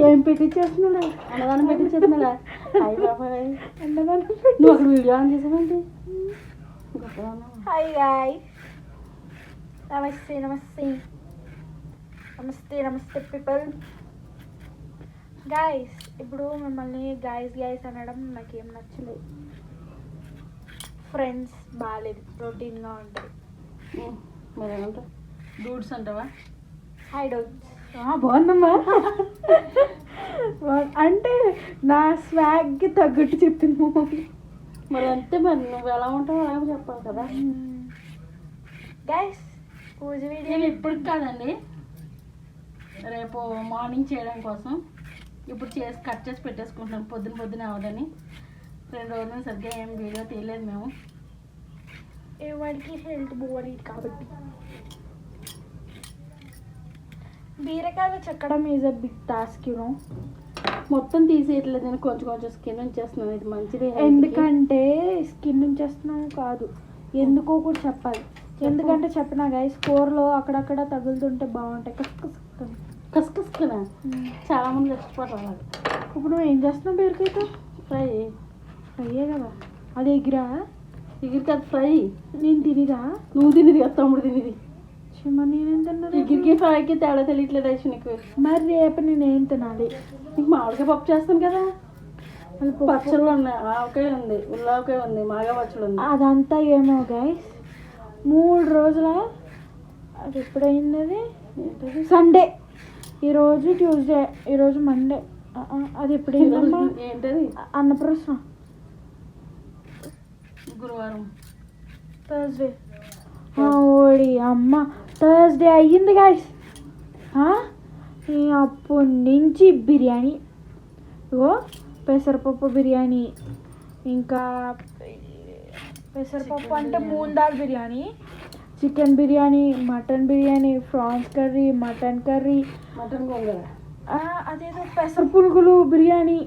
ఏం పెట్టించేస్తున్నాడా? అన్నదానం పెట్టించేస్తున్నాడా? హాయ్ బాబాయ్ అన్నదానం. నువ్వు అక్కడ వీడియో ఆన్ చేసావేంటి? హాయ్ గాయ్స్, నమస్తే నమస్తే నమస్తే నమస్తే పీపుల్. గాయస్, ఇప్పుడు మిమ్మల్ని గాయస్ అనడం నాకేం నచ్చలేదు. ఫ్రెండ్స్ బాగాలేదు, రొటీన్గా ఉంటుంది. మరి ఏమంటా డూడ్స్ అంటావా? Hi dots. బాగుందమ్మా. అంటే నా స్వాగ్కి తగ్గట్టు చెప్పింది. మరి అంతే, మరి నువ్వు ఎలా ఉంటావు అలా చెప్పాలి కదా. గైస్, పూజ వీడియో ఇప్పటికి కాదండి, రేపు మార్నింగ్ చేయడం కోసం ఇప్పుడు చేసి కట్ చేసి పెట్టేసుకుంటున్నాం. పొద్దున అవదని 2 రోజులు సరిగ్గా ఏం వీడియో తీయలేదు మేము. వాడికి హెల్త్ బాడీ కాబట్టి. బీరకాయలు చెక్కడం is a big task, you know. మొత్తం తీసేయట్లేదు, నేను కొంచెం స్కిన్ ఉంచేస్తున్నాను. ఇది మంచిది. ఎందుకంటే స్కిన్ ఉంచేస్తున్నావు కాదు, ఎందుకో కూడా చెప్పాలి. ఎందుకంటే చెప్పినా గైస్, కూరలో అక్కడక్కడ తగులుతుంటే బాగుంటాయి. కసకసకనా చాలా మంది ఇష్టపడరు. ఇప్పుడు నువ్వు ఏం చేస్తున్నావు? బీరకాయతో ఫ్రైయే కదా. అది ఎగిరి కాదు, ఫ్రై. నేను తినిదా? నువ్వు తినేది కదా, తమ్ముడు తినేది. మరి నేనేం తిన్నాను? ఎగిరికి ఫ్రైకి తేడా తెలియట్లేదు అయితే నీకు. మరి రేపు నేనేం తినాలి? నీకు మామిడికాయ పప్పు చేస్తాను కదా, పచ్చళ్ళు ఉన్నాయి. ఆవకాయ ఉంది, ఉల్లావకాయ ఉంది, మాగా పచ్చడి ఉంది. అదంతా ఏమో గైస్, 3 రోజుల. అది ఎప్పుడైంది? అది సండే, ఈరోజు ట్యూస్డే, ఈరోజు మండే. అది ఎప్పుడైందమ్మా? ఏంటది? అన్నప్రశ్న గురువారం, థర్స్డే. ఓడి అమ్మ, థర్స్డే అయ్యింది గాయస్. అప్పటి నుంచి బిర్యానీ, ఇగో పెసరపప్పు బిర్యానీ, ఇంకా పెసరపప్పు అంటే moong dal biryani, chicken biryani, mutton biryani, prawns curry, mutton curry, mutton gongura, అదేదో పెసర పునుగులు బిర్యానీ,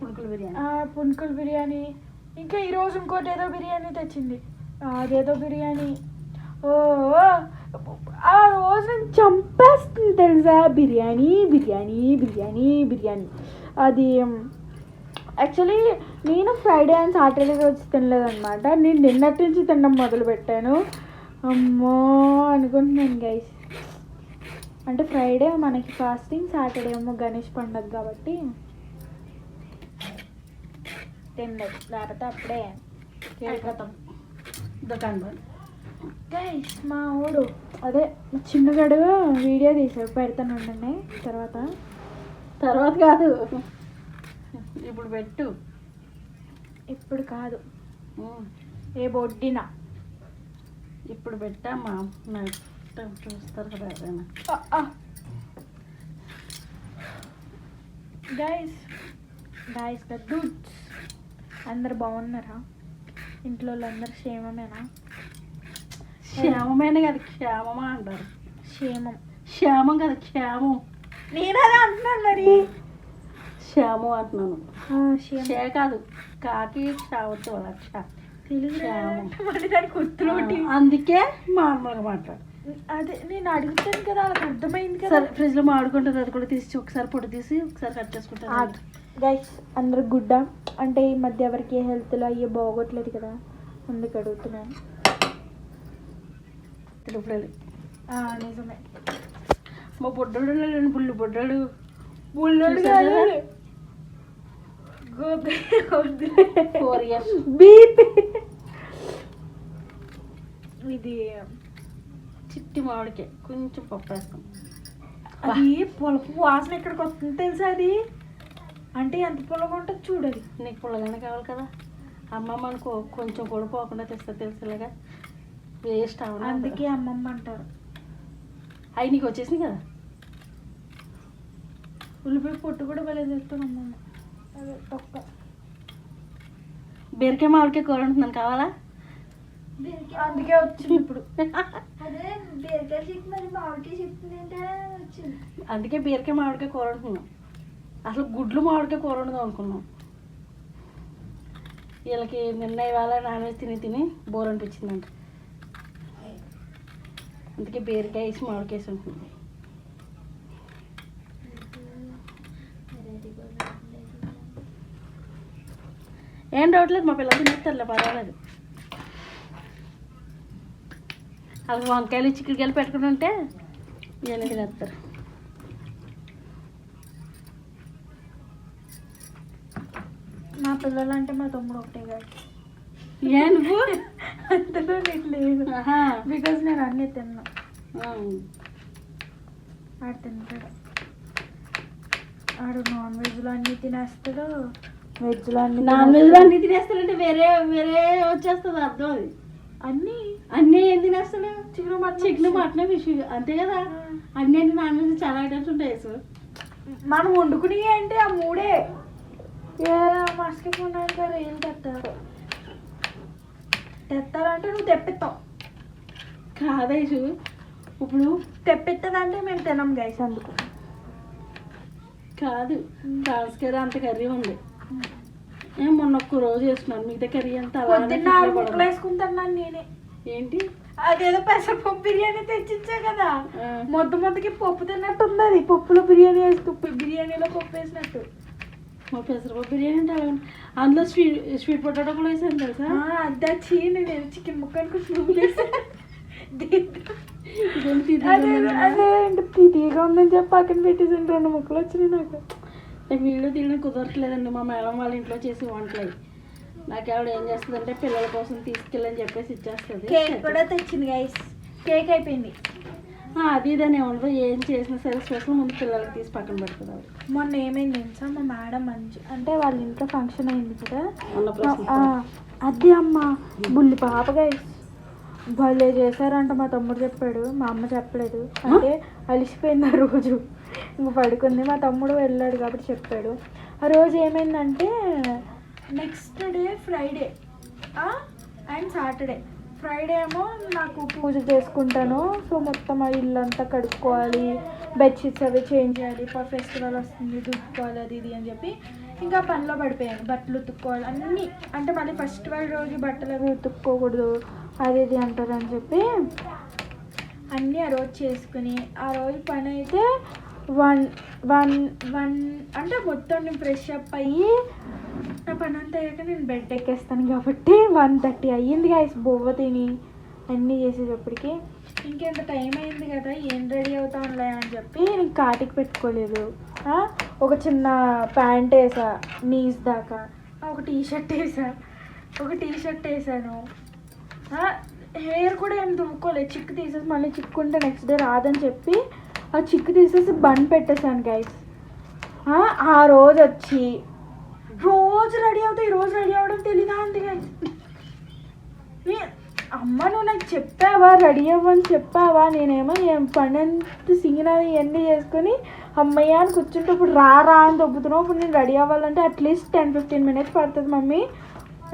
పునుకులు బిర్యానీ, ఇంకా ఈరోజు ఇంకోటి ఏదో బిర్యానీ తెచ్చింది, అదేదో బిర్యానీ. ఓ ఆ రోజు నేను చంపేస్తుంది తెలుసా, బిర్యానీ బిర్యానీ బిర్యానీ బిర్యానీ. అది యాక్చువల్లీ నేను ఫ్రైడే అండ్ సాటర్డే రోజు తినలేదన్నమాట. నేను నిన్నటి నుంచి తినడం మొదలుపెట్టాను. అమ్మో అనుకుంటున్నాను గైస్. అంటే ఫ్రైడే మనకి ఫాస్టింగ్, సాటర్డే ఏమో గణేష్ పండుగ కాబట్టి తినలేదు, లేకపోతే అప్పుడే కేకతం దుకాణం. గైస్, మా ఊడు అదే చిన్నగాడు వీడియో తీసాడు, పెడతాను ఉండండి. తర్వాత కాదు, ఇప్పుడు పెట్టు. ఇప్పుడు కాదు, ఏ బొడ్డిన ఇప్పుడు పెట్టామా, చూస్తారు కదా ఎవరైనా. గైస్ డూడ్స్ అందరు బాగున్నారా? ఇంట్లో అందరు క్షేమమేనా? క్షేమమేనా కదా, క్షేమమా అంటారు. క్షేమం కదా, క్షేమం. నేను అదే అంటున్నాను, మరి క్షేమం అంటున్నాను. క్షే కాదు, కాకి క్షావత్తు అందుకే మామూలుగా మాట్లాడు. అదే నేను అడుగుతాను కదా, వాళ్ళకి అర్థమైంది కదా. సరే, ఫ్రిడ్జ్లో మాడుకుంటుంది, అది కూడా తీసి ఒకసారి పొడి తీసి ఒకసారి కట్ చేసుకుంటాను. గైస్, అందరు గుడ్డ అంటే ఈ మధ్య ఎవరికి హెల్త్లో అయ్యే బాగోట్లేదు కదా, అందుకు అడుగుతున్నాను. నిజమే, మా బొడ్డోడు బుల్లు ఇది చిట్టి మామిడికాయ కొంచెం పప్పు వేస్తాం. అది పులుపు వాసన ఎక్కడికి వస్తుంది తెలుసా? అది అంటే ఎంత పుల్లగా ఉంటుంది చూడాలి. నీకు పుల్లగానే కావాలి కదా, అమ్మమ్మ అనుకో కొంచెం కూడా పోకుండా తెస్తా తెలుసులాగా, వేస్ట్ అవ్వాలి. అందుకే అమ్మమ్మ అంటారు. అవి నీకు వచ్చేసింది కదా. ఉల్లిపాయ పొట్టు కూడా భలే తెస్తాను అమ్మమ్మ. అదే తొక్క. బీరకాయ మామిడికాయ కూర ఉంటున్నాను, కావాలా? అందుకే వచ్చింది ఇప్పుడు. అదే బీరకాయ చెప్తుంది, మరి మామిడికాయ చెప్తుంది వచ్చింది. అందుకే బీరకాయ మామిడికాయ కూర ఉంటున్నాం. అసలు గుడ్లు మామిడికాయ కూర ఉండదు అనుకున్నాం. వీళ్ళకి నిన్న ఇవాళ నాన్ వెజ్ తిని బోర్ అనిపించిందంట. అందుకే బీరకాయ వేసి మామిడికాయ వేసి ఉంటుంది. ఏం డౌట్ లేదు, మా పిల్లలు తినేస్తారులే, పర్వాలేదు. అవి వంకాయలు చిక్కుడుకాయలు పెట్టుకుని ఉంటే ఇవన్నీ తినేస్తారు. మా పిల్లలు అంటే మా తమ్ముడు ఒకటే కాదు. ఏ నువ్వు అంతలో నీకు లేదు, బికాజ్ నేను అన్నీ తిన్నా. ఆడు తింటాడు, ఆడు నాన్ వెజ్లో అన్నీ తినేస్తాడు, వెజ్లో అన్నీ. నాన్ వెజ్లో అన్నీ తినేస్తాడంటే వేరే వేరే వచ్చేస్తుంది అర్థం. అది అన్నీ అన్నీ ఏం తినేస్తాడు? చికెన్ మటన్ ఫిష్ అంతే కదా. అన్నీ నాన్ వెజ్ చాలా ఐటమ్స్ ఉంటాయి. సో మనం వండుకుని అంటే ఆ మూడే. మస్కి ఉన్నాక ఏం తెస్తారు, తెస్తారంటే నువ్వు తెప్పిస్తావు కాదేసు. ఇప్పుడు తెప్పిస్తుందంటే మేము తినం గైస్, అందుకు కాదు. కాల్స్కర్ అంత కర్రీ ఉంది, మొన్న ఒక్క రోజు వేసుకున్నాను, మిగతా కర్రీ అంతా పొద్దున్న 6 ముక్కలు వేసుకుంటున్నాను నేనే. ఏంటి అదేదో పెసరపప్పు బిర్యానీ తెచ్చిచ్చా కదా, మొద్దకి పప్పు తిన్నట్టు ఉంది. అది పప్పులో బిర్యానీ వేస్తూ బిర్యానీలో పప్పు వేసినట్టు. మా పెసరపప్పు బిర్యానీ అంటే అలా అందులో స్వీట్ పొటాటో కూడా వేసాను తెలుసా. అదే చీని నేను చికెన్ ముక్కలకు అదే తీగా ఉందని చెప్పి పక్కన పెట్టేసాను. 2 ముక్కలు వచ్చినాయి నాకు. వీడియో తీయడం కుదరట్లేదండి. మా మేడం వాళ్ళ ఇంట్లో చేసి వంటలు నాకు ఆవిడ ఏం చేస్తుందంటే పిల్లల కోసం తీసుకెళ్ళని చెప్పేసి ఇచ్చేస్తుంది. కేక్ కూడా తెచ్చింది గైస్, కేక్ అయిపోయింది. అది ఇదనే ఉండదు, ఏం చేసినా సరే స్పెషల్ ముందు పిల్లలకి తీసి పక్కన పెడుతుంది ఆవిడ. మొన్న ఏమైంది తెలుసా, మా మేడం మంచి అంటే వాళ్ళ ఇంట్లో ఫంక్షన్ అయింది కదా, అదే అమ్మ బుల్లి పాప గైస్ భలే చేశారంట. మా తమ్ముడు చెప్పాడు, మా అమ్మ చెప్పలేదు. అంటే అలిసిపోయింది ఆ రోజు, ఇంక పడుకుంది. మా తమ్ముడు వెళ్ళాడు కాబట్టి చెప్పాడు. ఆ రోజు ఏమైందంటే next day Friday and Saturday. Friday ఏమో నాకు పూజ చేసుకుంటాను, సో మొత్తం ఆ ఇల్లు అంతా కడుక్కోవాలి, బెడ్షీట్స్ అవి చేంజ్ చేయాలి, ఫెస్టివల్ వస్తుంది దుక్కుకోవాలి అది ఇది అని చెప్పి ఇంకా పనిలో పడిపోయాను. బట్టలు ఉతుక్కోవాలి అన్నీ, అంటే మళ్ళీ ఫెస్టివల్ రోజు బట్టలు అవి ఉతుక్కోకూడదు అది ఇది అంటారని చెప్పి అన్నీ ఆ రోజు చేసుకుని, ఆ రోజు పని అయితే 1 అంటే మొత్తం నేను ఫ్రెష్ అప్ అయ్యి నా పని అంతా అయ్యాక నేను బెడ్ ఎక్కేస్తాను కాబట్టి 1:30 అయ్యింది గైస్. బొవ్వ తిని అన్నీ చేసేటప్పటికి ఇంకెంత టైం అయింది కదా, ఏం రెడీ అవుతాంలే అని చెప్పి నేను కాటికి పెట్టుకోలేదు. ఒక చిన్న ప్యాంట్ వేసా నీస్ దాకా, ఒక టీ షర్ట్ వేసాను. హెయిర్ కూడా ఏం దువ్వుకోలేదు, చిక్కు తీసేసి మళ్ళీ చిక్కుంటే నెక్స్ట్ డే రాదని చెప్పి ఆ చిక్కు తీసేసి బన్ పెట్టేశాను గైస్. ఆ రోజు వచ్చి రోజు రెడీ అవుతాయి, ఈరోజు రెడీ అవ్వడం తెలీదా అంతే గైస్. అమ్మ నువ్వు నాకు చెప్పావా రెడీ అవ్వని చెప్పావా, నేనేమో ఏం పని అంత సింగినది ఇవన్నీ చేసుకొని అమ్మయ్య అని కూర్చుంటే ఇప్పుడు రా అని దొబ్బుతున్నావు. ఇప్పుడు నేను రెడీ అవ్వాలంటే అట్లీస్ట్ 10-15 మినిట్స్ పడుతుంది మమ్మీ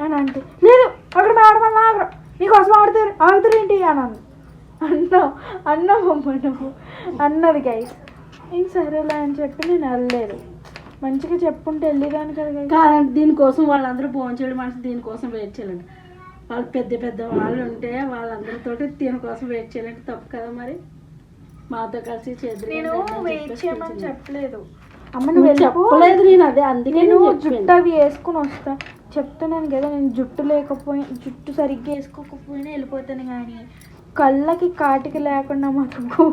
అని అంటే, లేదు అక్కడ మేడం అన్న ఆగరు నీకోసం ఆగుతారు ఏంటి అని అన్నామమ్మ నువ్వు అన్నది గైస్. ఇంక సరేలే అని చెప్పి నేను వెళ్ళలేదు. మంచిగా చెప్పుంటే వెళ్ళేదాన్ని కదా గైస్. కాదండి, దీనికోసం వాళ్ళందరూ ఫోన్ చేయడం మనసు దీనికోసం వెయిట్ చేయాలండి. వాళ్ళు పెద్ద వాళ్ళు ఉంటే వాళ్ళందరితో దీనికోసం వెయిట్ చేయాలంటే తప్పు కదా. మరి మాతో కలిసి చేద్దరు. నేను వెయిట్ చేయమని చెప్పలేదు అమ్మ, నువ్వు చెప్పలేదు. నేను అదే అందుకే నేను జుట్టు అవి వేసుకుని వస్తా చెప్తున్నాను కదా. నేను జుట్టు సరిగ్గా వేసుకోకపోయినా వెళ్ళిపోతాను, కానీ కళ్ళకి కాటికి లేకుండా మాకు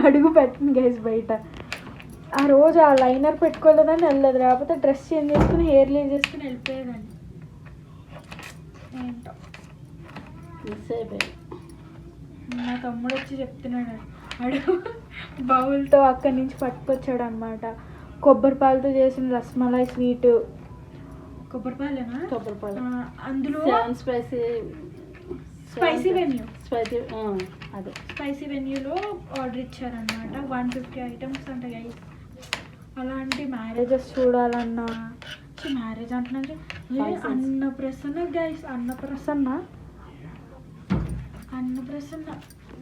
అడుగు పెట్టను గైస్ బయట. ఆ రోజు ఆ లైనర్ పెట్టుకోలేదని వెళ్ళలేదు, లేకపోతే డ్రెస్ చేంజ్ చేసుకుని హెయిర్ లీవ్ చేసుకుని వెళ్ళిపోయేదాన్ని. ఏంటో నా తమ్ముడు వచ్చి చెప్తున్నాడు, అడుగు బౌల్తో అక్కడి నుంచి పట్టుకొచ్చాడు అనమాట. కొబ్బరి పాలతో చేసిన రస్మలై స్వీట్. కొబ్బరిపాలేనా? కొబ్బరిపాలు. అందులో స్పైసీ వెన్యూలో ఆర్డర్ ఇచ్చారనమాట. 150 ఐటమ్స్ అంట గైస్. అలాంటి మ్యారేజెస్ చూడాలన్నా, మ్యారేజ్ అంటున్నా అన్నప్రసన్న గైస్, అన్నప్రసన్న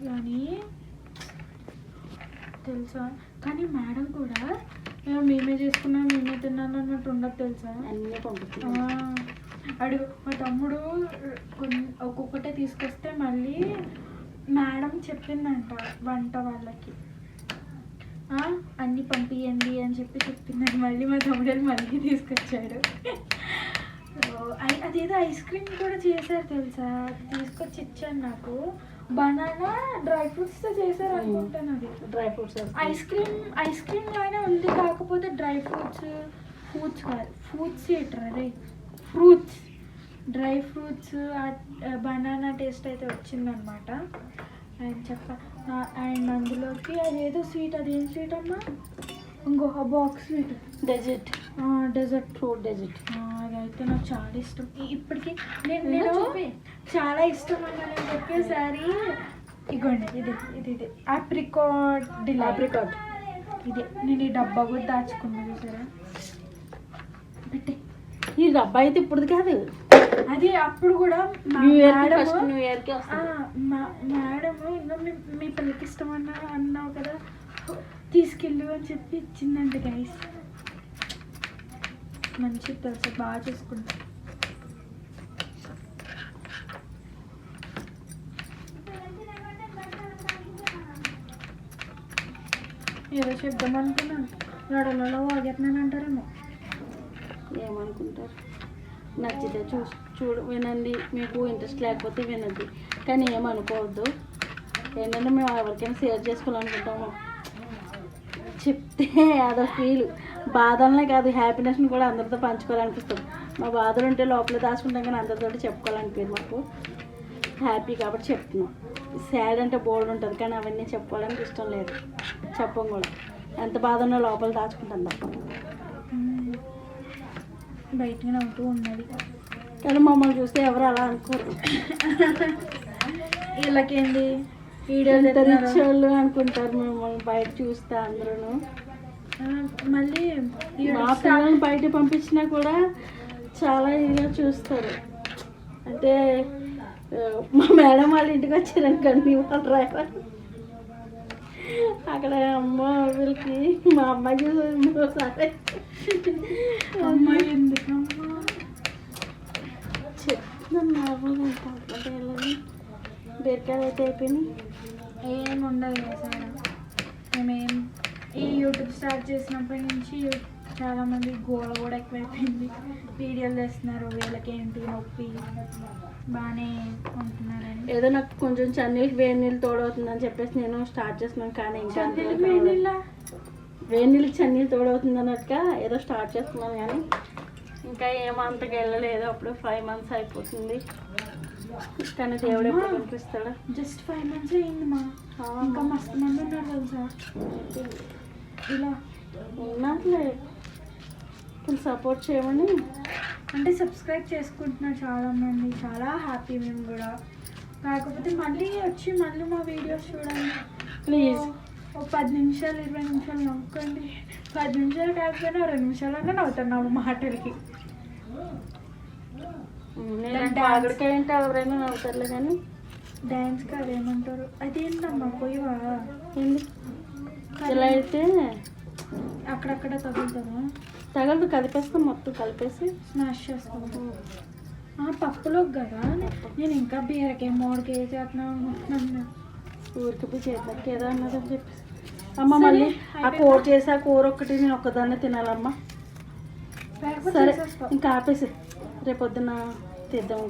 కానీ తెలుసా. కానీ మేడం కూడా మేమే చేసుకున్నాం మేమే తిన్నాను అన్నట్టు ఉండదు తెలుసా. అన్నీ పంపిస్తాం. అడుగు మా తమ్ముడు ఒక్కొక్కటే తీసుకొస్తే మళ్ళీ మేడం చెప్పిందంట వంట వాళ్ళకి అన్నీ పంపియండి అని చెప్పి చెప్పిందంట. మళ్ళీ మా తమ్ముడు మళ్ళీ తీసుకొచ్చాడు. అదేదో ఐస్ క్రీమ్ కూడా చేశారు తెలుసా, తీసుకొచ్చి ఇచ్చాను నాకు. బనానా డ్రై ఫ్రూట్స్తో చేశారు అనుకుంటాను. అది డ్రై ఫ్రూట్స్ ఐస్ క్రీమ్ లానే ఉంది, కాకపోతే డ్రై ఫ్రూట్స్ కాదు, fruits dry fruits banana taste అయితే వచ్చిందనమాట. అండ్ అండ్ అందులోకి అదేదో స్వీట్, అదేం స్వీట్ అమ్మా, ఇంకొక box sweet, dessert fruit dessert. అదైతే నాకు చాలా ఇష్టం. ఇప్పటికి నేను చాలా ఇష్టం అన్న నేను చెప్పేసారి. ఇగోండి ఇది ఆప్రికాట్ ఇదే. నేను ఈ డబ్బా కూడా దాచుకున్నాను చూసారా, పెట్టే. ఈ డబ్బా అయితే ఇప్పుడు కాదు, అది అప్పుడు కూడా మేడం ఇంకా మీ పిల్లకి ఇష్టం అన్నావు కదా, తీసుకెళ్ళు అని చెప్పి ఇచ్చిందంట గైస్. మంచి తెలుసా, బాగా చూసుకుంటా. ఏదో చెప్దాం అనుకున్నాను, లడలలో వాగేస్తున్నాను అంటారేమో. ఏమనుకుంటారు, నచ్చితే వినండి, మీకు ఇంట్రెస్ట్ లేకపోతే వినండి, కానీ ఏమనుకోవద్దు. ఏంటంటే మేము ఎవరికైనా షేర్ చేసుకోవాలనుకుంటాము, చెప్తే అదో ఫీల్. బాధలనే కాదు, హ్యాపీనెస్ని కూడా అందరితో పంచుకోవాలనిపిస్తుంది. మా బాధలు ఉంటే లోపల దాచుకుంటాం, కానీ అందరితో చెప్పుకోవాలనిపించదు మాకు. హ్యాపీ కాబట్టి చెప్తున్నాం. సాడ్ అంటే బోల్డ్ ఉంటుంది, కానీ అవన్నీ చెప్పుకోవడానికి ఇష్టం లేదు, చెప్పం కూడా. ఎంత బాధ ఉన్నా లోపల దాచుకుంటాం తప్ప. బయటగా నవ్వుతూ ఉన్నది, కానీ మమ్మల్ని చూస్తే ఎవరు అలా అనుకోరు. వీళ్ళకేంటి వీడియోలు అనుకుంటారు మిమ్మల్ని బయట చూస్తే అందరూ. మళ్ళీ మా పిల్లల్ని బయట పంపించినా కూడా చాలా ఇదిగా చూస్తారు. అంటే మా మేడం వాళ్ళ ఇంటికి వచ్చారనుకోండి, వాళ్ళ డ్రైవర్ అక్కడ అమ్మ వీళ్ళకి మా అమ్మాయి చూసే అమ్మాయి ఎందుకమ్మా చెప్తున్నా. బీరకాయలు అయితే అయిపోయినాయి, ఏం ఉండదు సార్. మేమేం ఈ యూట్యూబ్ స్టార్ట్ చేసినప్పటి నుంచి చాలామంది గోడ కూడా ఎక్కువైపోయింది. వీడియోలు చేస్తున్నారు, వీళ్ళకి ఏంటి నొప్పి, బాగానే ఉంటున్నారని. ఏదో నాకు కొంచెం చన్నీళ్ళకి వేడి నీళ్ళు తోడవుతుందని చెప్పేసి నేను స్టార్ట్ చేస్తున్నాను, కానీ ఇంకా వేడి నీళ్ళకి చన్నీళ్ళు తోడవుతుంది అన్నట్టుగా ఏదో స్టార్ట్ చేస్తున్నాను, కానీ ఇంకా ఏమంతగా వెళ్ళలేదు. అప్పుడు 5 months అయిపోతుంది, కానీ దేవుడు ఎప్పుడు పంపిస్తాడు. జస్ట్ 5 months అయిందమ్మా, ఇంకా మస్తు మంది ఉన్నారు తెలుసా ఇలా ఉన్నట్లే. కొంచెం సపోర్ట్ చేయమని అంటే సబ్స్క్రైబ్ చేసుకుంటున్నారు చాలామంది, చాలా హ్యాపీ మేము కూడా. కాకపోతే మళ్ళీ వచ్చి మళ్ళీ మా వీడియోస్ చూడండి ప్లీజ్. ఒక 10 నిమిషాలు 20 నిమిషాలు నవ్వుకోండి. 10 నిమిషాలు కాకపోయినా 2 నిమిషాలన్నా నవ్వుతున్నాము మాటలకి. ఆవిడకాయ అంటే ఎవరైనా నవ్వుతారులే, కానీ డ్యాన్స్ కాదు ఏమంటారు, అదేంటమ్మా పోయివా ఏంటి ఇలా అయితే అక్కడక్కడ తగులుతుందా? తగలదు, కలిపేస్తాం, మొత్తం కలిపేసి స్మాష్ చేస్తాము. పప్పులోకి కదా, నేను ఇంకా బీరకాయ మోడికాయ చేస్తున్నాను అనుకుంటున్నాను. ఊరికి పోయి చేద్దానికి ఏదో అన్నదని చెప్పేసి అమ్మ మళ్ళీ ఆ కూర చేసి, ఆ కూర ఒక్కటి నేను ఒక్కదాన్నే తినాలమ్మా. సరే ఇంకా ఆపేసి రేపొద్దున తెద్దాం.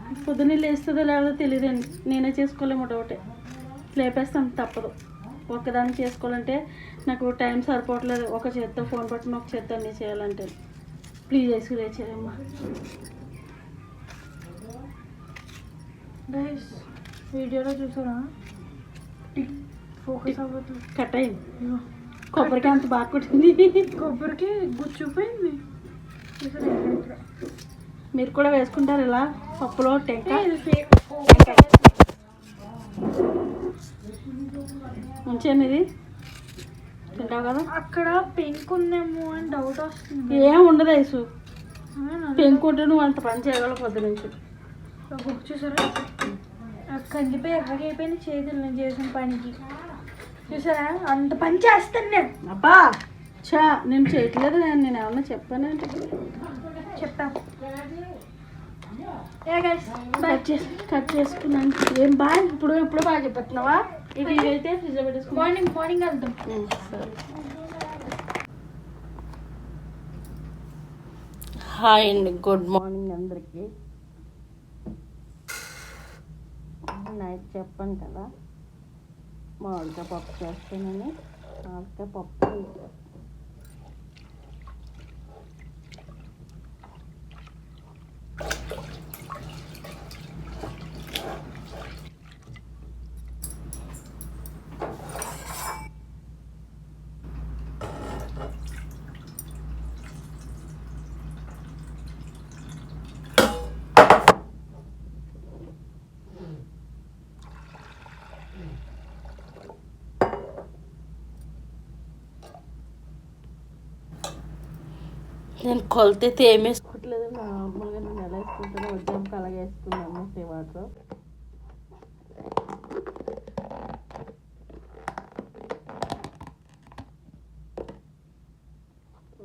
ఇంకా పొద్దున్న లేస్తుందో లేదో తెలియదండి, నేనే చేసుకోలేము, డౌటే. లేపేస్తాం, తప్పదు. ఒక్కదాన్ని చేసుకోవాలంటే నాకు టైం సరిపోవట్లేదు. ఒక చేత్తో ఫోన్ పట్టుకుని ఒక చేత్తో అన్నీ చేయాలంటే. ప్లీజ్ వేసుకు లేచేయమ్మా. గైస్ వీడియోలో చూసారా, ఫోకస్ అవ్వదు, కట్ అయింది. కొబ్బరికాయ అంత బాగా కొట్టింది, కొబ్బరికి గుచ్చిపోయింది. మీరు కూడా వేసుకుంటారు ఇలా పప్పులో టెంకాయ? మంచిగా ఇది తింటావు కదా. అక్కడ పెంక్ ఉందేమో అని డౌట్ వస్తుంది. ఏం ఉండదు ఐసు, పెంకు ఉంటే నువ్వు అంత పని చేయగలవు పొద్దు నుంచి. చూసారా కందిపోయి ఎర్రగైపోయింది చేతులు నేను చేసిన పనికి. చూసారా అంత పని చేస్తాను నేను. అబ్బా చా నేను చేయట్లేదు, నేను ఏమన్నా చెప్పానంటే చెప్తా. కట్ చేసుకున్నాను. ఏం బాగా ఇప్పుడు బాగా చెప్పేస్తున్నావా? ఇవి అయితే ఫ్రిడ్జ్లో పెట్టేసుకో. మార్నింగ్ వెళ్తాం. సరే హాయ్ అండి, గుడ్ మార్నింగ్ అందరికీ. నైట్ చెప్పాను కదా మామిడికాయ పప్పు చేస్తానని. మామిడికాయ పప్పు నేను కొలత అయితే ఏం వేసుకోవట్లేదు. నార్మల్గా నేను ఎలా వేసుకుంటానో ఉద్యమంకి అలాగే వేసుకున్నాను సే వాటర్.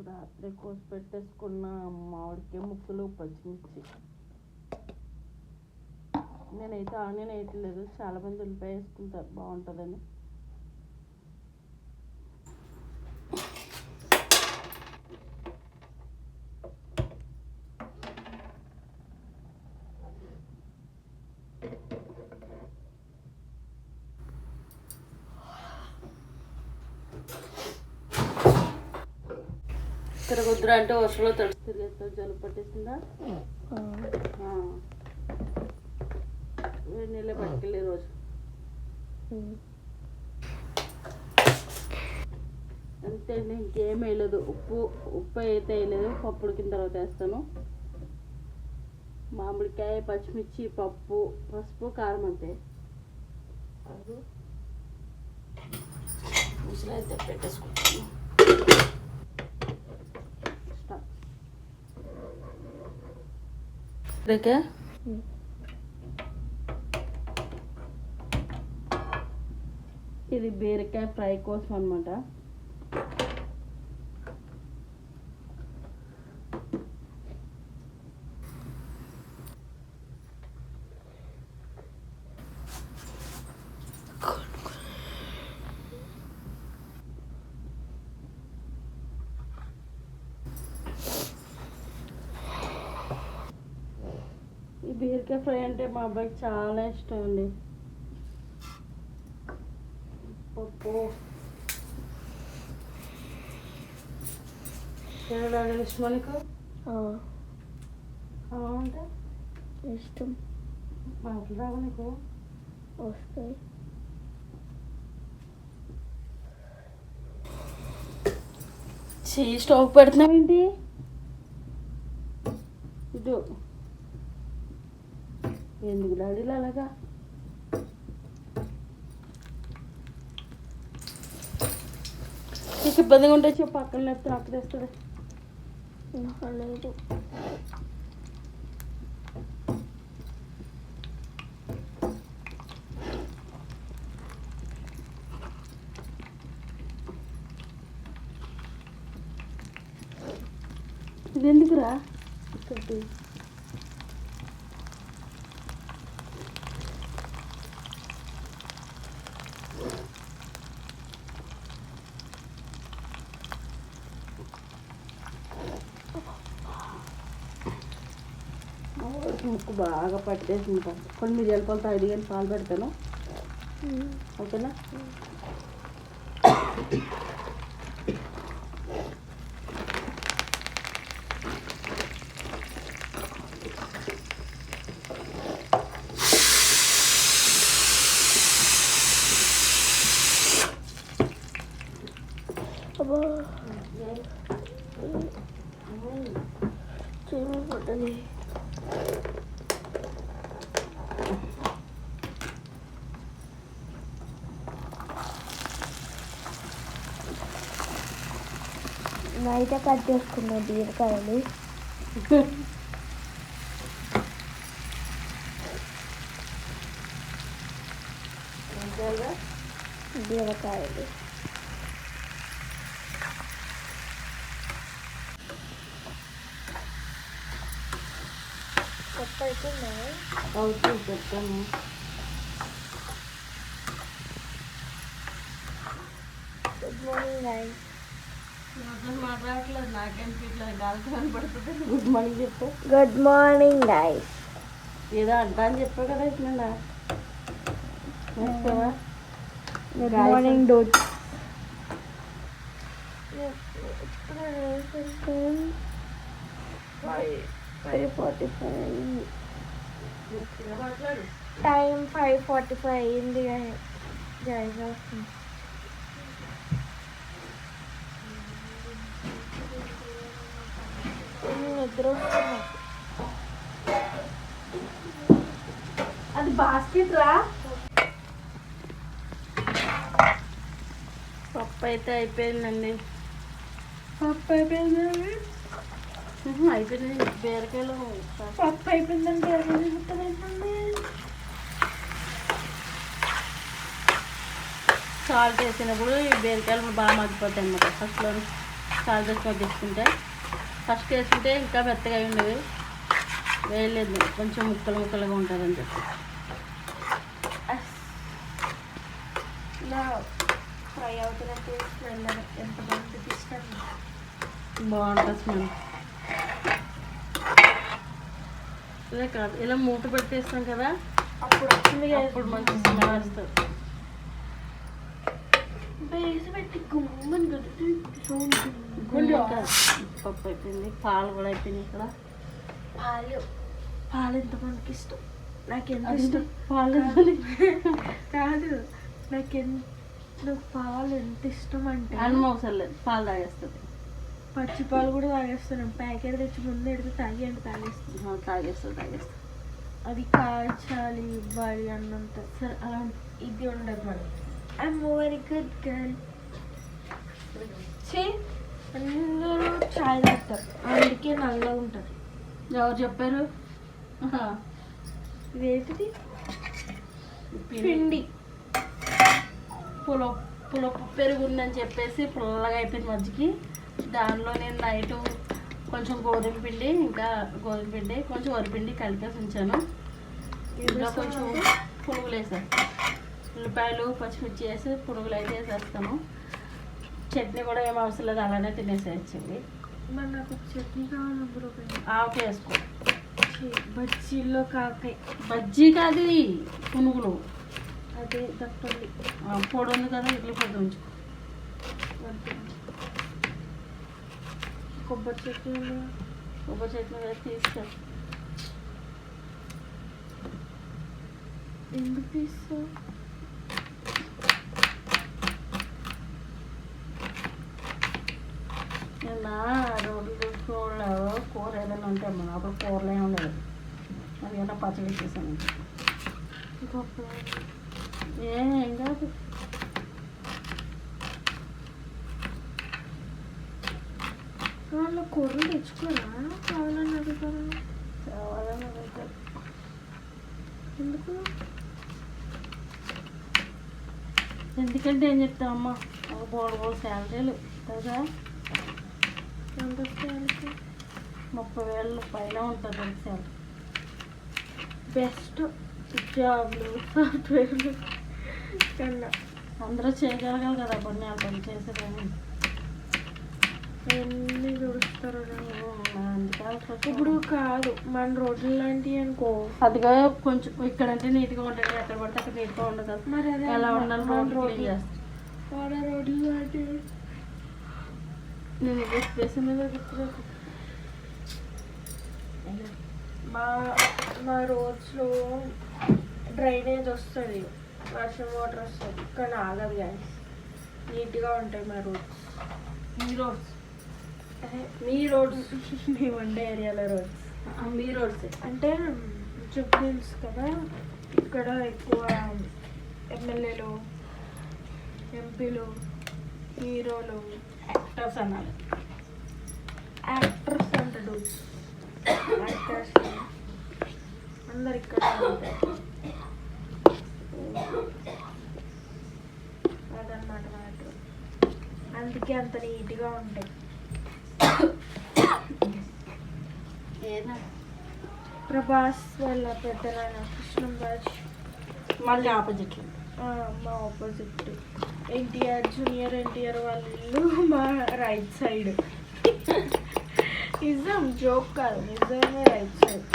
రాత్రి కోసి పెట్టేసుకున్న మామిడికాయ ముక్కలు, పచ్చిమిర్చి. నేనైతే ఆనియన్ వేయట్లేదు, చాలామంది ఉల్లిపాయ వేసుకుంటారు బాగుంటుందని. తిరగొద్దురా అంటే వర్షంలో తడిసి తిరిగేస్తారు, జలుబు పట్టేసిందా? వేడి నీళ్ళే పట్టుకెళ్ళి రోజు. అంతే అండి, ఇంకేం వేయలేదు. ఉప్పు అయితే వేయలేదు, పప్పు ఉడికిన తర్వాత వేస్తాను. మామిడికాయ, పచ్చిమిర్చి, పప్పు, పసుపు, కారం అంతే. ముసలు అయితే పెట్టేసుకుంటాను. ఇది బీరకాయ ఫ్రై కోసం అన్నమాట. ఈ బీరకాయ ఫ్రై అంటే మా అబ్బాయికి చాలా ఇష్టం అండి. పప్పు తినడానికి ఇష్టమా నీకు? అంటే ఇష్టం. మాటలు రావు నీకు? వస్తాయి. స్టవ్ పెడుతున్నావేంటి? ఇటు ఎందుకు డాడీలు అలాగా? నీకు ఇబ్బందిగా ఉంటే చెప్పు, పక్కన లేకపోతే అక్కడ వేస్తుంది. లేదు. ఇది ఎందుకురా? ఇక్కడ ముక్కు బాగా పట్టేసి ఉంటాను. కొన్ని మిరియాల పాలు తాగి కానీ పాలు పెడతాను, ఓకేనా? పట్టది. నైట్ కట్ చేసుకున్న బీరకాయలు. బీరకాయలు కొత్త అవుతున్నాయి. అవుతుంది చెప్తాను. Good morning guys. మాట్లాడట్లేదు నాకేం ఇట్లా గాలి పడుతుంది. గుడ్ మార్నింగ్ చెప్పు. Good morning guys. ఏదో అంటా అని చెప్పావు కదా ఇట్లా గుడ్ మార్నింగ్ డోట్. 5:45 టైం 5:45 అయింది గైస్. నిద్ర వస్తుంది. అది బాస్కెట్ రా. పప్పు అయితే అయిపోయిందండి. పప్పు అయిపోయిందండి. అయిపోయింది. బీరకాయలు పప్పు అయిపోయిందండి. అయిపోయిందండి. సాల్ట్ వేసినప్పుడు ఈ బీరకాయలు బాగా మగ్గిపోతాయి అన్నమాట. ఫస్ట్లో సాల్ట్ వేసి మగ్గించుకుంటే ఫస్ట్ వేసుకుంటే ఇంకా మెత్తగా ఉండేవి. వేయలేదు కొంచెం ముక్కలు ముక్కలుగా ఉంటుందని చెప్పి ఇలా ఫ్రై అవుతున్నట్టు స్మెల్ ఎంత బాగుంటుంది. ఇష్టం బాగుంటుంది స్మెల్. ఇలా కాదు ఇలా మూత పెట్టేస్తాం కదా అప్పుడు వచ్చింది. అప్పుడు మంచి స్మెల్ వస్తుంది. వేసి పెట్టి గుమ్మని పప్పు అయిపోయింది. పాలు కూడా అయిపోయింది. ఇక్కడ పాలు ఎంతమందికి ఇష్టం. నాకు ఎంత ఇష్టం పాలు కాదు. నాకు పాలు ఎంత ఇష్టం అంటే అవసరం లేదు. పాలు తాగేస్తుంది. పచ్చి పాలు కూడా తాగేస్తున్నాం. ప్యాకెట్ తెచ్చి ముందు ఎడితే తాగేస్తుంది. తాగేస్తుంది. అది కాల్చాలి ఇవ్వాలి అన్నంత. సరే అలా ఇది ఉండదు. మనం ఐఎమ్ వెరీ గుడ్ గర్ల్. అందరూ చాయ్ తాగుతారు అందుకే నల్లగా ఉంటుంది. ఎవరు చెప్పారు? ఇదేంటిది? పిండి పులపు పెరుగు ఉందని చెప్పేసి పుల్లగా అయిపోయింది మజ్జికి. దానిలో నేను నైట్ కొంచెం గోధుమ పిండి కొంచెం వరిపిండి కలిపేసి ఉంచాను. ఇందులో కొంచెం పునుగులు వేసాను. ఉల్లిపాయలు పచ్చిమిర్చి వేసి పునుగులు అయితే వేసేస్తాను. చట్నీ కూడా ఏం అవసరం లేదు. అలానే తినేసేయచ్చండి. మరి నాకు చట్నీ కావాలి. ఆవకాయ వేసుకో. బజ్జీల్లో కాకాయ. బజ్జీ కాదు పునుగులు. అదే దప్పండి పొడి ఉంది కదా ఇడ్లీ పొడి ఉంచు. కొబ్బరి చట్నీ వేసి తీసుకో. ఎందుకు తీసుకో? నిన్న రోడ్లు చూసుకోలేదు. కూర ఏదైనా ఉంటే మనం అప్పుడు కూరలు ఏమి ఉండదు. అది ఏమైనా పచ్చడి ఇచ్చేసాను. ఏం కాదు. వాళ్ళు కూరలు తెచ్చుకోరా? కావాలని అడుగుతారా? ఎందుకు? ఎందుకంటే ఏం చెప్తామమ్మా, ఒక బోర్డు శాలరీలు కదా. ఎంత శాలరీ? 30,000 పైన ఉంటుంది శాలరీ. బెస్ట్ జాబ్లు సాఫ్ట్వేర్లు కన్నా అందరూ చేయగలగాలి కదా. కొన్ని వాళ్ళు పని చేసేదాన్ని ఎన్ని చూస్తారు. అందుకే ఇప్పుడు కాదు మన రోడ్లు లాంటివి అనుకో. అదిగా కొంచెం ఇక్కడంటే నీట్గా ఉంటుంది. ఎక్కడ పడితే అక్కడ నీట్గా ఉండదు. మరి అదే ఎలా ఉండాలి రోడ్లు వాళ్ళ రోడ్లు లాంటివి. నేను స్పేస్ మీద గుర్తురాకు. మా రోడ్స్లో డ్రైనేజ్ వస్తుంది, వర్షం వాటర్ వస్తుంది కానీ ఆగదు. కానీ నీట్గా ఉంటాయి మా రోడ్స్. మీ రోడ్స్ మేము ఉండే ఏరియాలో రోడ్స్. మీ రోడ్స్ అంటే జూబ్లీహిల్స్ కదా. ఇక్కడ ఎక్కువ ఎమ్మెల్యేలు, ఎంపీలు, హీరోలు, యాక్టర్స్ అన్నారు. యాక్టర్స్ అంటాడు. యాక్టర్స్ అందరు ఇక్కడ ఉంటారు. అదన్నమాట మ్యాటర్. అందుకే అంత నీట్గా ఉంటాయి. ప్రభాస్ వాళ్ళ పెద్దనాన్న కృష్ణం రాజ్ మళ్ళీ ఆపోజిట్ మా ఆపోజిట్ జూనియర్ ఎన్టీఆర్ వాళ్ళ ఇల్లు మా రైట్ సైడ్. నిజం, జోక్ కాదు, నిజంగా రైట్ సైడ్.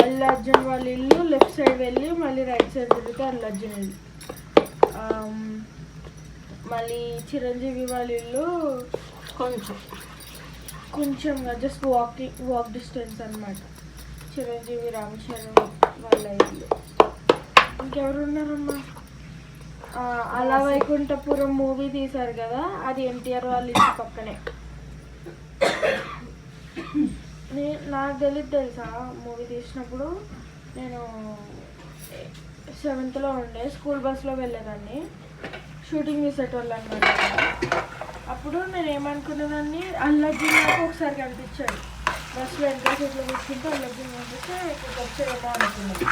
అల్లు అర్జున్ వాళ్ళ ఇల్లు లెఫ్ట్ సైడ్ వెళ్ళి మళ్ళీ రైట్ సైడ్ తిరిగితే అల్లు అర్జున్ ఇల్లు. మళ్ళీ చిరంజీవి వాళ్ళ ఇల్లు కొంచెం జస్ట్ వాక్ డిస్టెన్స్ అనమాట. చిరంజీవి రామచరణ్ వాళ్ళ ఇల్లు. ఇంకెవరు ఉన్నారమ్మా? అలా వైకుంఠపురం మూవీ తీశారు కదా, అది ఎన్టీఆర్ వాళ్ళ ఇంటి పక్కనే. నాకు తెలుసా మూవీ తీసినప్పుడు నేను 7th ఉండే, స్కూల్ బస్లో వెళ్ళేదాన్ని. షూటింగ్ తీసేటోళ్ళు అనమాట. అప్పుడు నేను ఏమనుకునేదాన్ని, అల్లు అర్జున్ నాకు ఒకసారి కనిపించాడు బస్సులో. వెనకాల సీట్లో కూర్చుంటే అల్లు అర్జున్ కనిపిస్తే ఇక్కడికి వచ్చాడేమో అనుకున్నాను.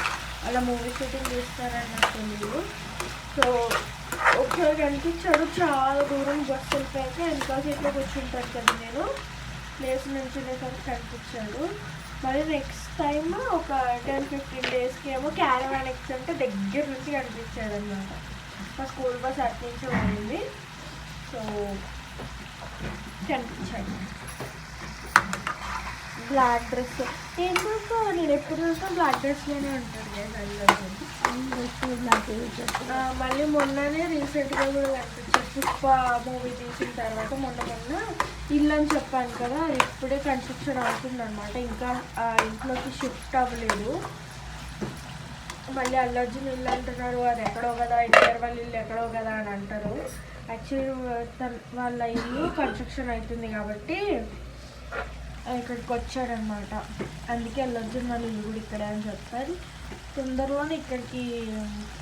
అలా మూవీ షూటింగ్ తీస్తారని నాకు తెలియదు. సో ఒకసారి కనిపించాడు, చాలా దూరం బస్సు వెళ్ళిపోయాక వెనకాల సీట్లో కూర్చుంటాను కదా నేను, ప్లేస్ నుంచి కనిపించాడు. మళ్ళీ నెక్స్ట్ టైం ఒక 10-15 డేస్కి ఏమో క్యారవాన్ ఎక్కింటే దగ్గర నుంచి కనిపించాడు అనమాట. మా స్కూల్ బస్ అటు నుంచి పోయింది. సో కనిపించాడు. బ్లాక్ డ్రెస్ ఎందుకు, నేను ఎప్పుడు చూసినా బ్లాక్ డ్రెస్లోనే ఉంటాడు కదా. మళ్ళీ మొన్ననే రీసెంట్గా కూడా కనిపించాడు. పుష్ప మూవీ తీసిన తర్వాత మొన్న ఇల్లు అని చెప్పాను కదా, అది ఇప్పుడే కన్స్ట్రక్షన్ అవుతుంది అనమాట. ఇంకా ఇంట్లోకి షిఫ్ట్ అవ్వలేదు. మళ్ళీ అల్లు అర్జున్ ఇల్లు అంటున్నారు, అది ఎక్కడో కదా, ఎన్టీఆర్ వాళ్ళ ఇల్లు ఎక్కడో కదా అని అంటారు. యాక్చువల్లీ వాళ్ళ ఇల్లు కన్స్ట్రక్షన్ అవుతుంది కాబట్టి ఇక్కడికి వచ్చాడనమాట. అందుకే అల్లు అర్జున్ వాళ్ళ ఇల్లు కూడా ఇక్కడే అని చెప్పారు. తొందరలోనే ఇక్కడికి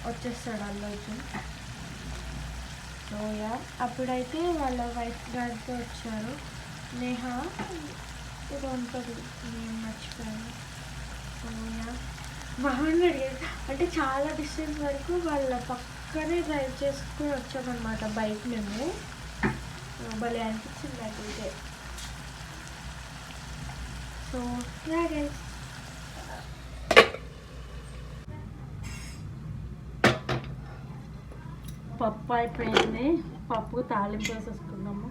వచ్చేస్తాడు అల్లు అర్జున్. సో అప్పుడైతే వాళ్ళ వైఫ్ గారితో వచ్చారు. నేహా ఇది ఉంటుంది, నేను మర్చిపోయాను. సో బాగున్నాడు. అంటే చాలా డిస్టెన్స్ వరకు వాళ్ళ పక్కనే డ్రైవ్ చేసుకుని వచ్చామన్నమాట బైక్ మేము. భలే అనిపించింది నాకు ఇదే. సో గైస్, పప్పు అయిపోయింది. పప్పు తాలింపు వేసేసుకున్నాము.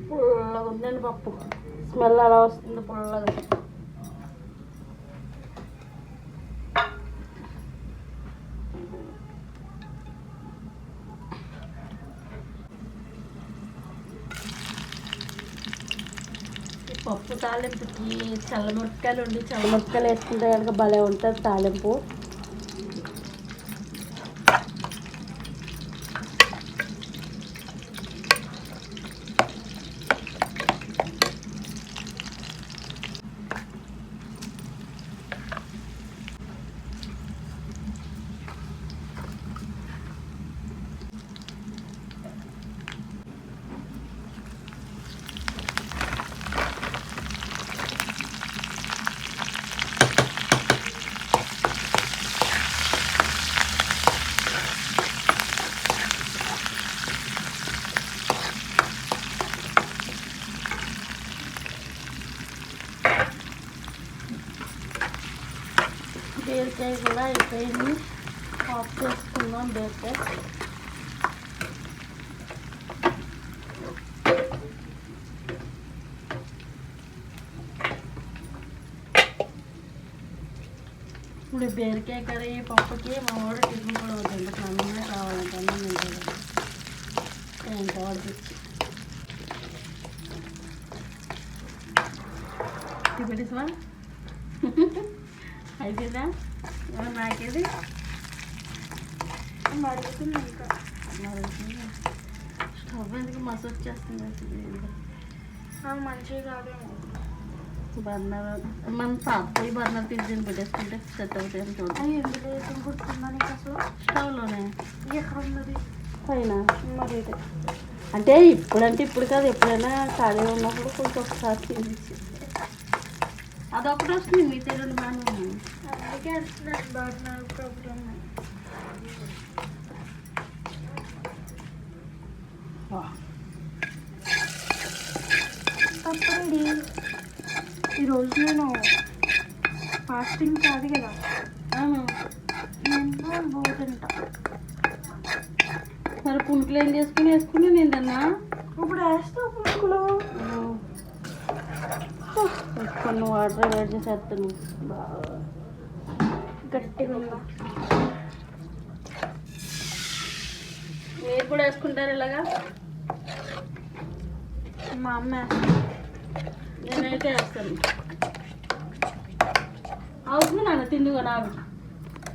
పుల్లగా ఉందండి పప్పు, స్మెల్ అలా వస్తుంది పుల్లగా. పప్పు తాలింపుకి చల్లమిరపకాయలు ఉండి చల్లమిరపకాయలు వేసుకుంటే కనుక భలే ఉంటుంది తాలింపు. బీరకాయ కూడా అయిపోయింది. ఆఫ్ చేసుకుందాం బీరకాయ. ఇప్పుడు బీరకాయ కర్రీ పప్పుకి మా వాడు టిఫిన్ కూడా అవుతుంది. అన్నమే కావాలంటే అన్నం తింటుంది. ఏంటో వాడికి టిఫిన్ అయిపోయిందా? నాకేది మరుగుతుంది ఇంకా. స్టవ్ ఎందుకు మస వచ్చేస్తుంది మంచిగా కాదేమో. బర్నర్ మన పాతపోయి బర్నర్ తీసి పెట్టేసుకుంటే సెట్ అవుతాయి చూడండి. ఎందులో వేసుకుని కుడుతుందా నీకు అసలు? స్టవ్లోనే. ఎక్కడ ఉన్నది? పైన. మరి అంటే ఇప్పుడంటే ఇప్పుడు కాదు, ఎప్పుడైనా ఖాళీ ఉన్నప్పుడు కొంచెం ఒకసారి తినేసి అదొకటి వస్తుంది. మిగతా రెండు బాగానే ఉన్నాయి. అందుకే వస్తున్నాను బర్నర్ ప్రాబ్లం. పప్పడి ఈరోజు నేను ఫాస్టింగ్ కాదు కదా, నేను పోతుంటా. మరి పుణుకులు ఏం వేసుకుని నిందన్నా ఇప్పుడు వేస్తావు పుణుకులు. వేసుకుని వాటర్ వేడి చేసేస్తాను బాగా గట్టిగా ఉందా. మీరు కూడా వేసుకుంటారు ఇలాగా? మా అమ్మ నేనైతే వేస్తాను. అవుతుంది నాన్న తిందుగా నాకు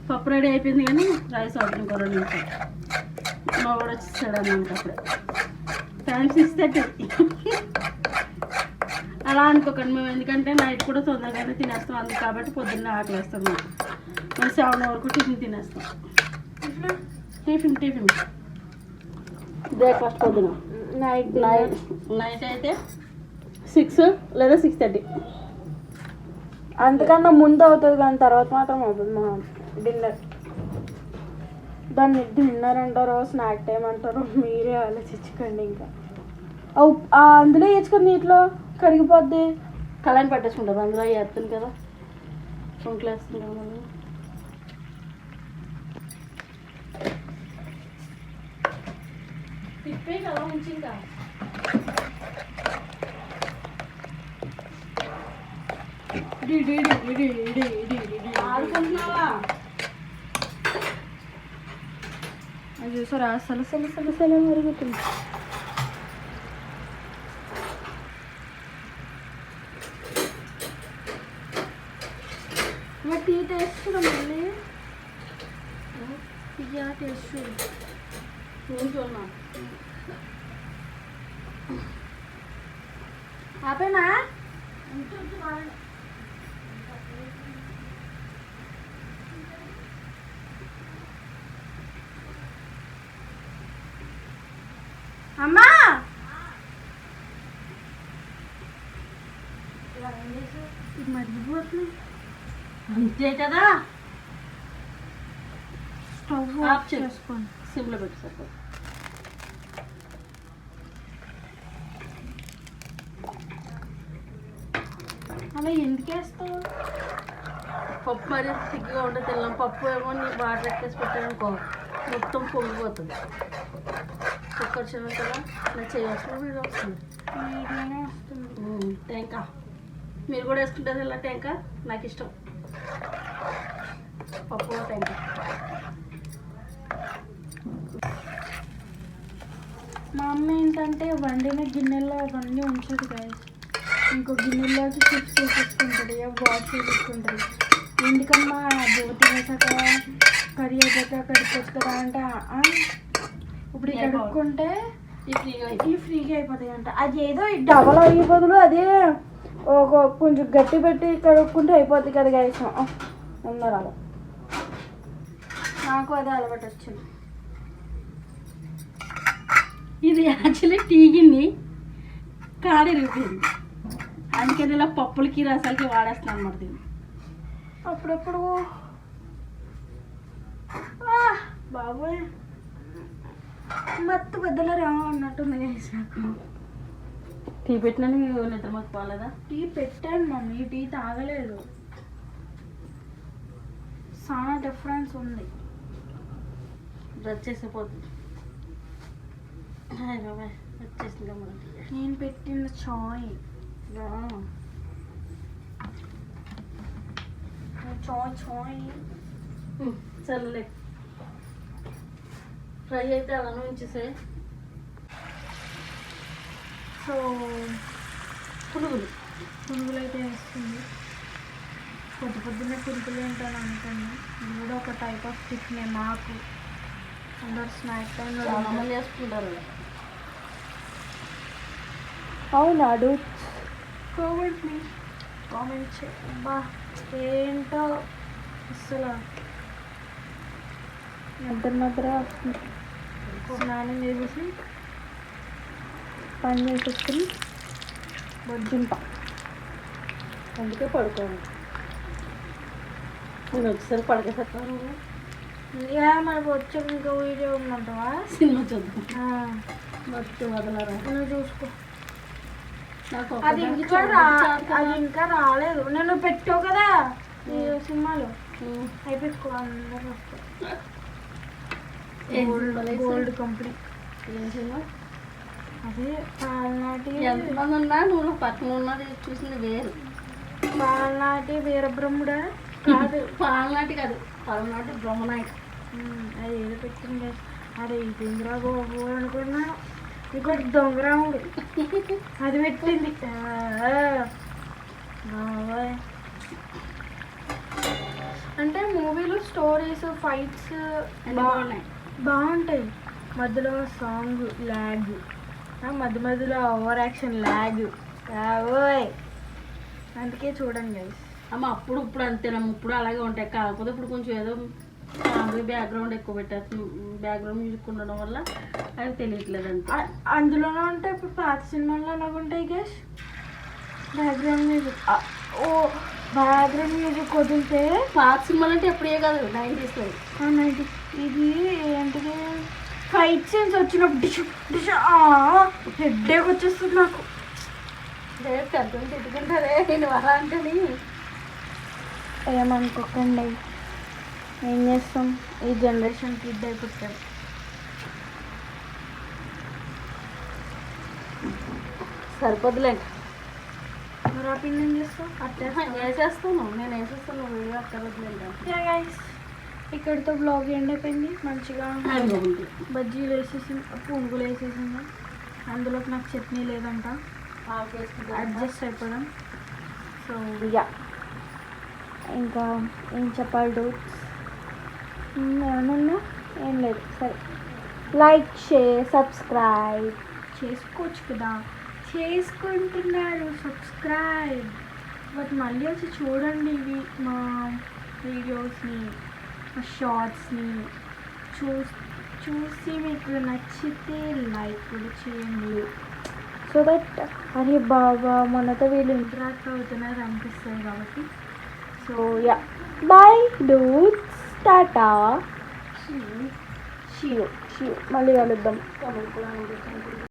పప్పు రెడీ అయిపోయింది కానీ రైస్ అవుతుంది ఇంకో 2 నిమిషాలు. మా వాడు వచ్చేసాడు అన్నమాట అప్పుడే. టైం 6:30. అలా అనుకోకండి మేము, ఎందుకంటే నైట్ కూడా తొందరగానే తినేస్తాం అందుకు కాబట్టి పొద్దున్నే ఆకలి వేస్తాం. మేము 7 వరకు టిఫిన్ తినేస్తాం. టిఫిన్ బ్రేక్ఫాస్ట్ పొద్దున. నైట్ అయితే 6 లేదా 6:30. అంతకన్నా ముందు అవుతుంది కానీ తర్వాత మాత్రం అవుతుంది మా డిన్నర్. దాన్ని డిన్నర్ అంటారో స్నాక్ టైం అంటారో మీరే ఆలోచించుకోండి. ఇంకా అందులో వేసుకొని నీటిలో కరిగిపోద్ది. కళాన్ని పట్టేసుకుంటుంది అందులో వేస్తుంది కదా, పుంకులు వేస్తుంది కదా. తిప్పే కదా ఉంచి ఇంకా ఆడుకుంటున్నావా? అది చూసారా సలసల మరుగుతుంది. టీ టేస్ట్ చూడ మళ్ళీ టేస్ట్ చూడు. చూస్తున్నా ఆపేనా? అమ్మా మరిగిపోతుంది అంతే కదా. స్టవ్ ఆఫ్ చేసుకోండి. సిమ్లో పెట్టి సరిపోతుంది. అలా ఎందుకు వేస్తావు? పప్పు మరి తిగ్గా ఉంటే తిన్నాం. పప్పు ఏమో నీ వాటర్ ఎక్కేసి పెట్టానుకో మొత్తం పొంగిపోతుంది. కుక్కర్ చిన్న కదా నేను చేయాల్సిన వీడియో వస్తుంది. మీడియానే వస్తుంది. టెంకా మీరు కూడా వేసుకుంటారు ఇలా టెంకా? నాకు ఇష్టం పప్పు టెంకా. మా అమ్మ ఏంటంటే వండిన గిన్నెల్లో అవన్నీ ఉంచదు గాయస్. ఇంకో గిన్నెల్లోకి చిప్స్ వేసేసుకుంటుంది, వాష్ చేసేసుకుంటుంది. ఎందుకమ్మా బోటి వేసాక కర్రీ అయిపోతే కడుక్కోవచ్చు కదా అంటే ఇప్పుడు కడుక్కుంటే ఈ ఫ్రీగా అయిపోతాయి అంట. అది ఏదో డబల్ అయ్యే బదులు అదే ఒక కొంచెం గట్టి పెట్టి కడుక్కుంటే అయిపోద్ది కదా గాయస్. ఉన్నారు అలా నాకు అదే అలవాటు వచ్చింది. ఇది యాక్చువల్లీ టీగిన్ని కాడి రిపోయింది, అందుకని ఇలా పప్పులకి రసాలకి వాడేస్తున్నాను అన్నమాట దీన్ని అప్పుడప్పుడు. బాబోయ్ మత్తు పెద్దలో రా అన్నట్టుంది గైస్ నాకు. టీ పెట్టినా నిద్ర మాకు పోలేదా? టీ పెట్టాను మమ్మీ, టీ తాగలేదు. చాలా డిఫరెన్స్ ఉంది. బ్రష్ చేసిపోతుంది. వచ్చేసింది మనకి నేను పెట్టిన చాయ్. చాయ్ చల్లలే. ఫ్రై అయితే అలా ఉంచేసే. సో పునుగులు అయితే వేస్తుంది. పొద్దున్నే పునుగులు ఏంటని అనుకోండి. ఇది కూడా ఒక టైప్ ఆఫ్ టిఫినే మాకు. అందరు స్నాక్ టైం చేసుకుంటారు. అవునా డూట్? కామెంట్ బా ఏంటో అసలు నిద్ర స్నానం చేసేసి పని చేసేసుకుని బొజ్జుంటా. అందుకే పడుకోండి. నేను వచ్చేసరికి పడకేస్తాను. మనకు వచ్చే ఇంకో వీడియో ఉందంటవా? సినిమా చూద్దాం. మొత్తం వదలరా. నువ్వు చూసుకో. నాకు అది ఒక్కదానికి ఇంకా చూడబుద్ధి కాదు అది కదా. ఇంకా రాలేదు. నేను పెట్టావు కదా ఈ సినిమాలో అయిపోయింది. అందరూ వస్తారు. ఏం సినిమాలు వేసారు? గోల్డ్ కంపెనీ ఏం సినిమా? అదే పాలనాటి ఎంతమంది ఉన్నా నువ్వు పక్కన ఉన్నది చూసింది వేరు. పాలనాటి వీరబ్రహ్ముడా కాదు. పాలనాటి కాదు, పలనాటి బ్రహ్మనాయుడు. అది ఏదో పెట్టింది. అరే ఇంద్రా బాబు అనుకున్నా. ఇంకోటి దొంగరాముడు అది పెట్టింది. బాబోయ్. అంటే మూవీలో స్టోరీస్ ఫైట్స్ బాగున్నాయి. బాగుంటాయి. మధ్యలో సాంగ్ ల్యాగ్, మధ్య మధ్యలో ఓవర్ యాక్షన్ ల్యాగ్. ఓయ్ అందుకే చూడండి గైస్. అమ్మ అప్పుడు ఇప్పుడు అంతేనమ్మ, ఇప్పుడు అలాగే ఉంటాయి. కాకపోతే ఇప్పుడు కొంచెం ఏదో ఫ్యామిలీ బ్యాక్గ్రౌండ్ ఎక్కువ పెట్టేస్తుంది. బ్యాక్గ్రౌండ్ మ్యూజిక్ ఉండడం వల్ల అవి తెలియట్లేదు అంతే. అందులోనే ఉంటాయి. ఇప్పుడు పాత సినిమాల్లో అలాగ ఉంటాయి గైస్. బ్యాక్గ్రౌండ్ మ్యూజిక్ ఓ బ్యాక్గ్రౌండ్ మ్యూజిక్ వదిలితే పాత సినిమాలు అంటే ఎప్పుడే కాదు, 90s. ఇది ఏంటిది ఫైట్ సీన్స్ వచ్చినప్పుడు డిష్ డిష్ హెడ్ఏక్ వచ్చేస్తుంది నాకు. పెద్దలు తిట్టుకుంటారే నేను అలా అంటేని. ఏమనుకోకండి, ఏం చేస్తాం, ఈ జనరేషన్ కిడ్ అయిపోతాం. సరిపోద్దులేండి. మరి ఆ పిండి ఏం చేస్తాం? వేసేస్తాను, నేను వేసేస్తాను, వీడియో అక్కర్లేదులేండి. ఇక్కడితో బ్లాగ్ ఎండ్ అయిపోయింది. మంచిగా బజ్జీలు వేసేసింది, పునుగులు వేసేసింది. అందులోకి నాకు చట్నీ లేదంట, అడ్జస్ట్ అయిపోదాం. సో యా, ఇంకా ఏం చెప్పాలి డూట్స్? ఏమన్నా ఏం లేదు. సరే, లైక్ షేర్ సబ్స్క్రైబ్ చేసుకోవచ్చు కదా, చేసుకుంటున్నారు సబ్స్క్రైబ్. బట్ మళ్ళీ వచ్చి చూడండి ఇవి మా వీడియోస్ని, మా షార్ట్స్ని చూసి మీకు నచ్చితే లైక్ కూడా చేయండి. సో దట్ అరే బాబా మనతో వీళ్ళు ఇంటరాక్ట్ అవుతున్నారు అనిపిస్తుంది కాబట్టి. సో యా, బాయ్ డూట్స్, టాటా, షియూ మళ్ళీ కలుద్దాం.